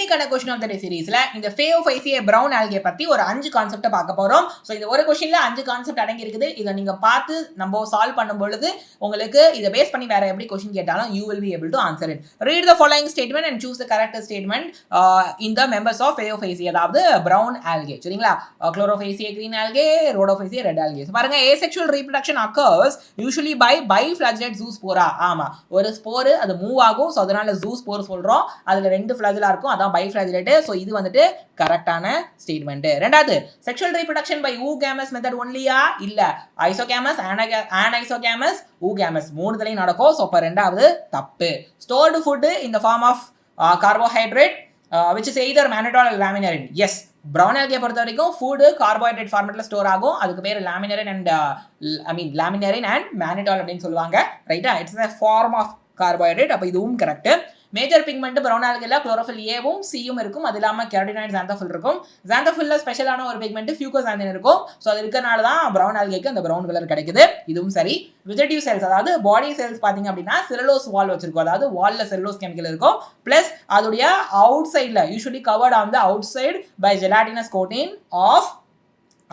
இன்னைக்கான question of the டே சீரிஸ்ல இந்த ஃபேயோஃபைசியே brown algae பத்தி ஒரு 5 கான்செப்ட் பார்க்க போறோம். சோ இந்த ஒரு கொஸ்டின்ல 5 கான்செப்ட் அடங்கி இருக்குது. இத நீங்க பார்த்து நம்ம சால்வ் பண்ணும் பொழுது உங்களுக்கு இத பேஸ் பண்ணி வேற எப்படி கொஸ்டின் கேட்டாலும் you will be able to answer it. Read the following statement and choose the correct statement in the members of Phaeophyceae, அதாவது brown algae. சரிங்களா? Chlorophyceae green algae, Rhodophyceae red algae. பாருங்க, asexual reproduction occurs usually by biflagellate zoospora. ஆமா, ஒரு spore அது move ஆகும். So அதனால zoospore சொல்றோம். அதுல ரெண்டு ஃபிளாஜெல்லா இருக்கும், அதான் பைஃபிளாஜெலேட். சோ இது வந்துட்டு கரெக்டான ஸ்டேட்மெண்ட். ரெண்டாவது, sexual reproduction by oogamous method ஒன்லியா? இல்ல, ஐசோகேமஸ், ஆனைசோகேமஸ், oogamous மூணுதலையும் நடக்கும். சோ அப்ப ரெண்டாவது தப்பு. Stored food in the form of carbohydrate which is either mannitol or laminarin. yes, brown algae பொறுத்த வரைக்கும் ஃபுட் கார்போஹைட்ரேட் ஃபார்மேட்ல ஸ்டோர் ஆகும். அதுக்கு பேர் laminarin and laminarin and mannitol அப்படின்னு சொல்லுவாங்க. ரைட்டா? It's a form of carbohydrate. அப்ப இதுவும் கரெக்ட். மேஜர் பிக்மெண்ட் பிரவுன் ஆல்கேல குளோரோஃபில் ஏவும் சியும் இருக்கும். அது இல்லாம கேரட்டினாய்ட் xanthophyll இருக்கும். xanthophyll ஸ்பெஷலான ஒரு பிக்மெண்ட் ஃபியூகோசாந்தின் இருக்கும். சோ அது இருக்கறனால தான் பிரவுன் ஆல்கேக்கு அந்த பிரவுன் கலர் கிடைக்குது. இதுவும் சரி. வெஜிடேட்டிவ் செல்ஸ், அதாவது பாடி செல்ஸ் பாத்தீங்க அப்படின்னா செல்லுலோஸ் வால் வச்சிருக்கும். அதாவது வால்ல செல்லுலோஸ் கெமிக்கல் இருக்கும். பிளஸ் அதோடைய அவுட் சைட்ல usually covered on the outside by gelatinous coating of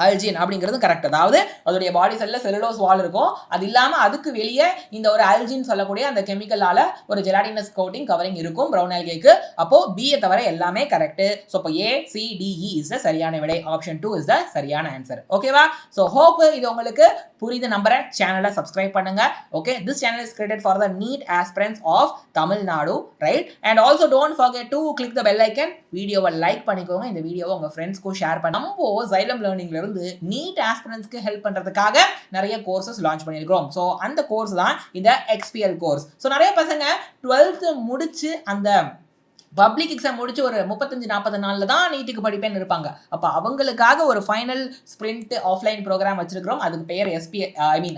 algin அப்படிங்கிறது கரெக்ட். அதாவது அதோடைய பாடி செல்ல செல்லுலோஸ் வால் இருக்கும். அது இல்லாம அதுக்கு வெளியே இந்த ஒரு அல்ஜின் சொல்லக்கூடிய அந்த கெமிக்கலால ஒரு ஜெலாட்டினஸ் கோட்டிங் கவரிங் இருக்கும் பிரவுன் ஆல்கேக்கு. அப்போ பி தவிர எல்லாமே கரெக்ட். சோ அப்போ A C D E is the சரியான விடை. ஆப்ஷன் 2 இஸ் த சரியான ஆன்சர். ஓகேவா? சோ ஹோப் இது உங்களுக்கு புரியுது நம்புறேன். சேனலை சப்ஸ்கிரைப் பண்ணுங்க. Okay, this channel is created for the NEET aspirants of Tamil Nadu, right? And also don't forget to click the bell icon. வீடியோவை லைக் பண்ணிக்கோங்க. இந்த வீடியோவை உங்க ஃப்ரெண்ட்ஸ்க்கும் ஷேர் பண்ணி நம்ம Xylem Learningல நீட் ஆஸ்பிரன்ட்ஸ்க்கு ஹெல்ப் பண்றதுக்காக நிறைய கோர்சஸ் லான்ச் பண்ணியிருக்கிறோம். ஸோ அந்த கோர்ஸ் தான் இந்த XPL கோர்ஸ். ஸோ நிறைய பசங்க 12th முடிச்சு அந்த பப்ளிக் எக்ஸாம் முடிச்சு ஒரு 35-40 நாள்ல தான் நீட்டுக்கு படிப்பேன்னு இருப்பாங்க. அப்ப அவங்களுக்காக ஒரு ஃபைனல் ஸ்பிரிண்ட் ஆஃப்லைன் ப்ரோக்ராம் வச்சிருக்கிறோம். அதுக்கு பேர்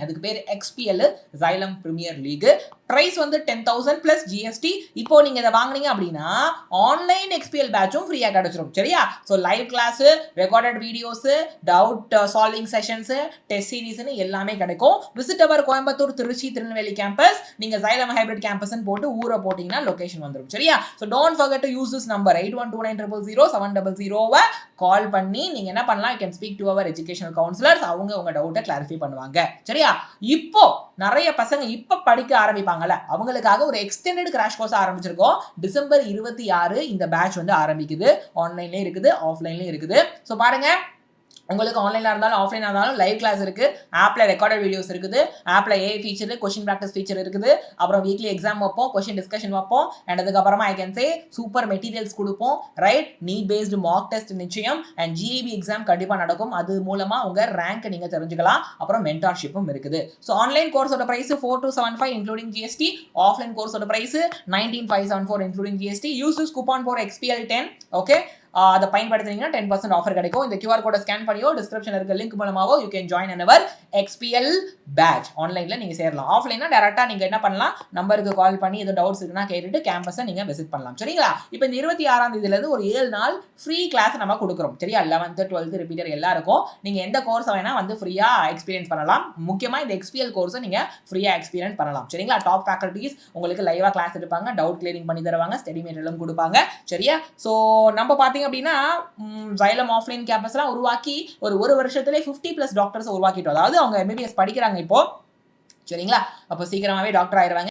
அதுக்கு பேர் XPL Xylem Premier League. Prize வந்து 10,000 பிளஸ் ஜிஎஸ்டி. இப்போ நீங்க இதை வாங்குனீங்க அப்படின்னா ஆன்லைன் XPL பேட்சும் ஃப்ரீயா கிடைச்சிரும். சரியா? So live class, recorded videos, doubt solving sessions, test சீரிஸ்னு எல்லாமே கிடைக்கும். Visit our Coimbatore, Trichy, Tirunelveli campus. நீங்க Xylem ஹைபிரிட் கேம்பஸ்ன்னு போட்டு ஊரை போட்டீங்கன்னா லொகேஷன் வந்துடும். சரியா? So don't forget to use this number 8129000700 call பண்ணி நீங்க என்ன பண்ணலாம், you can speak to our educational counselors. அவங்க உங்க டவுட்டை கிளாரிஃபை பண்ணுவாங்க. சரியா? இப்போ நிறைய பசங்க இப்ப படிக்க ஆரம்பிப்பாங்கல்ல, அவங்களுக்காக ஒரு எக்ஸ்டெண்டட் கிராஷ் கோர்ஸ் ஆரம்பிச்சிருக்கோம். டிசம்பர் 26 இந்த பேட்ச் வந்து ஆரம்பிக்குது. ஆன்லைன்லயும் இருக்குது, ஆஃப்லைன்லயும் இருக்குது. ஸோ பாருங்க, உங்களுக்கு ஆன்லைனாக இருந்தாலும் ஆஃப்லைனாக இருந்தாலும் லைவ் கிளாஸ் இருக்குது. ஆப்பில் ரெக்கார்டட் வீடியோஸ் இருக்குது. ஆப்பில் AI feature, question practice feature இருக்குது. அப்புறம் வீக்லி எக்ஸாம் வைப்போம், கொஸ்டின் டிஸ்கஷன் வைப்போம். அண்ட் அதுக்கப்புறமா I can say super materials கொடுப்போம். Right? NEET based mark test நிச்சயம். அண்ட் ஜிஇபி எக்ஸாம் கண்டிப்பாக நடக்கும். அது மூலமாக உங்கள் ரேங்க் நீங்கள் தெரிஞ்சுக்கலாம். அப்புறம் மென்டார்ஷிப்பும் இருக்குது. ஸோ ஆன்லைன் கோர்ஸோட ப்ரைஸ் 4275 இன்க்ளூடிங் ஜிஎஸ்டி. ஆஃப்லைன் கோர்ஸோட price 19574 including GST. Use this coupon for XPL10. Okay, அதை பயன்படுத்தினீங்கன்னா 10% ஆஃபர் கிடைக்கும். இந்த QR கோடை ஸ்கேன் பண்ணியோ டிஸ்கிரிப்ஷன்ல இருக்க லிங்க் மூலமாவோ you can join in our XPL batch. ஆன்லைன்ல நீங்க சேரலாம். ஆஃப்லைனா டைரக்டா நீங்க என்ன பண்ணலாம், நம்பருக்கு கால் பண்ணி ஏதோ டவுட்ஸ் இருக்குன்னா கேட்டுட்டு கேம்பஸை நீங்க விசிட் பண்ணலாம். சரிங்களா? இப்போ இந்த 26ஆம் தேதியில இருந்து ஒரு 7 நாள் ஃப்ரீ கிளாஸ் நம்ம கொடுக்குறோம். சரியா? 11th 12th ரிப்பீட்டர் எல்லாருக்கும் நீங்க எந்த கோர்ஸ் வேணா வந்து ஃப்ரீயா எக்ஸ்பீரியன்ஸ் பண்ணலாம். முக்கியமா இந்த XPL கோர்ஸை நீங்க ஃப்ரீயா எக்ஸ்பீரியன்ஸ் பண்ணலாம். சரிங்களா? டாப் ஃபேக்கல்டிஸ் உங்களுக்கு லைவா கிளாஸ் எடுப்பாங்க, டவுட் கிளியரிங் பண்ணி தருவாங்க, ஸ்டடி மெட்டீரியலும் கொடுப்பாங்க. சரியா? ஸோ நம்ம பாத்தீங்க அப்படின்னா Xylem ஆஃப்லைன் கேம்பஸ்லாம் உருவாக்கி ஒரு வருஷத்துல 50+ டாக்டர்ஸ் உருவாக்கிட்டோம். அதாவது அவங்க MBBS படிக்கிறாங்க இப்போ. சரிங்களா? அப்போ சீக்கிரமாவே டாக்டர் ஆயிடுவாங்க.